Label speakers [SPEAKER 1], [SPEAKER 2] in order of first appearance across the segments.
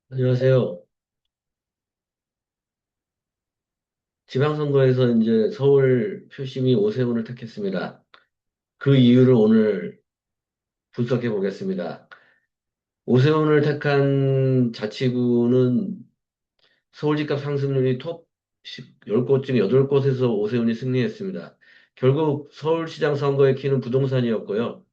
[SPEAKER 1] 안녕하세요. 지방선거에서 이제 서울 표심이 오세훈을 택했습니다. 그 이유를 오늘 분석해 보겠습니다. 오세훈을 택한 자치구는 서울 집값 상승률이 톱 10곳 중 8곳에서 오세훈이 승리했습니다. 결국 서울시장 선거의 키는 부동산이었고요.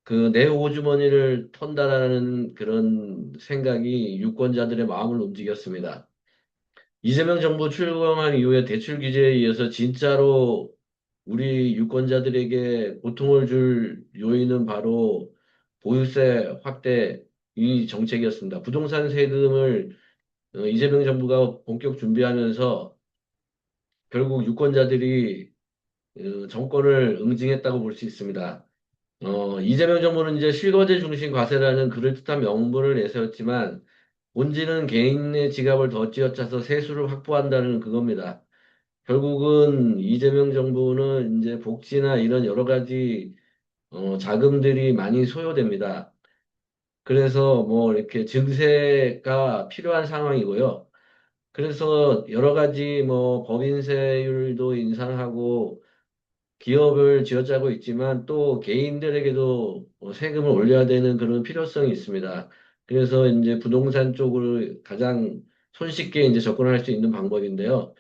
[SPEAKER 1] 그 내 호주머니를 턴다라는 그런 생각이 유권자들의 마음을 움직였습니다. 이재명 정부 출범한 이후에 대출 규제에 의해서 진짜로 우리 유권자들에게 고통을 줄 요인은 바로 보유세 확대 이 정책이었습니다. 부동산 세금을 이재명 정부가 본격 준비하면서 결국 유권자들이 정권을 응징했다고 볼 수 있습니다. 이재명 정부는 이제 실거주 중심 과세라는 그럴듯한 명분을 내세웠지만 본질은 개인의 지갑을 더 쥐어짜서 세수를 확보한다는 그겁니다. 결국은 이재명 정부는 이제 복지나 이런 여러 가지 자금들이 많이 소요됩니다. 그래서 뭐 이렇게 증세가 필요한 상황이고요. 그래서 여러 가지 뭐 법인세율도 인상하고 기업을 쥐어짜고 있지만 또 개인들에게도 세금을 올려야 되는 그런 필요성이 있습니다. 그래서 이제 부동산 쪽으로 가장 손쉽게 이제 접근할 수 있는 방법인데요.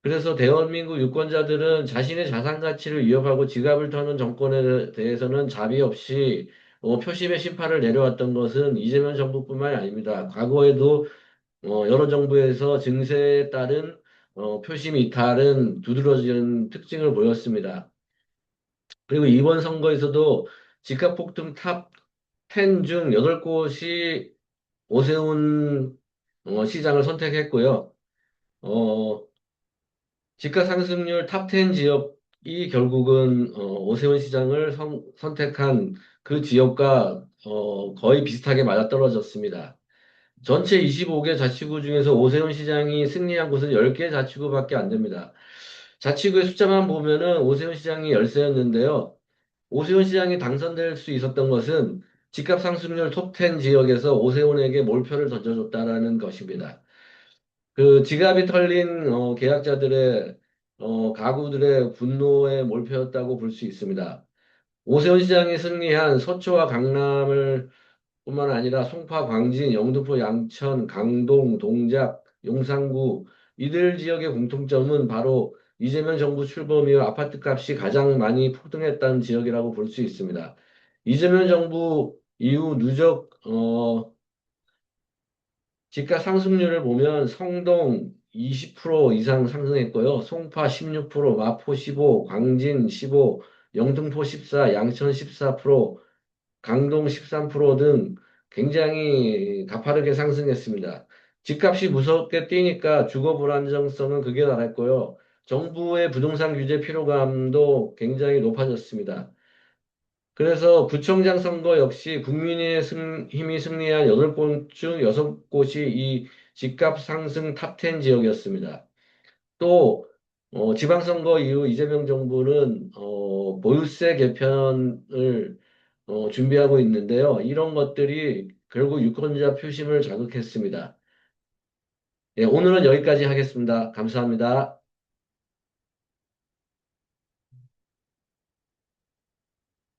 [SPEAKER 1] 그래서 대한민국 유권자들은 자신의 자산 가치를 위협하고 지갑을 터는 정권에 대해서는 자비 없이 표심의 심판을 내려왔던 것은 이재명 정부뿐만이 아닙니다. 과거에도 여러 정부에서 증세에 따른 표심 이탈은 두드러지는 특징을 보였습니다. 그리고 이번 선거에서도 집값 폭등 탑 10 중 8곳이 오세훈 시장을 선택했고요. 어, 집값 상승률 탑 10 지역이 결국은 오세훈 시장을 선택한 그 지역과 거의 비슷하게 맞아떨어졌습니다. 전체 25개 자치구 중에서 오세훈 시장이 승리한 곳은 10개 자치구밖에 안 됩니다. 자치구의 숫자만 보면은 오세훈 시장이 열세였는데요. 오세훈 시장이 당선될 수 있었던 것은 집값 상승률 톱 10 지역에서 오세훈에게 몰표를 던져줬다라는 것입니다. 그 지갑이 털린 계약자들의 가구들의 분노의 몰표였다고 볼 수 있습니다. 오세훈 시장이 승리한 서초와 강남을 뿐만 아니라 송파, 광진, 영등포, 양천, 강동, 동작, 용산구 이들 지역의 공통점은 바로 이재명 정부 출범 이후 아파트 값이 가장 많이 폭등했다는 지역이라고 볼 수 있습니다. 이재명 정부 이후 누적 집값 상승률을 보면 성동 20% 이상 상승했고요. 송파 16%, 마포 15, 광진 15, 영등포 14, 양천 14%, 강동 13%등 굉장히 가파르게 상승했습니다. 집값이 무섭게 뛰니까 주거 불안정성은 극에 달했고요. 정부의 부동산 규제 피로감도 굉장히 높아졌습니다. 그래서 구청장 선거 역시 국민의 힘이 승리한 8곳 중 6곳이 이 집값 상승 탑 10 지역이었습니다. 또 지방선거 이후 이재명 정부는 보유세 개편을 준비하고 있는데요. 이런 것들이 결국 유권자 표심을 자극했습니다. 예, 오늘은 여기까지 하겠습니다. 감사합니다.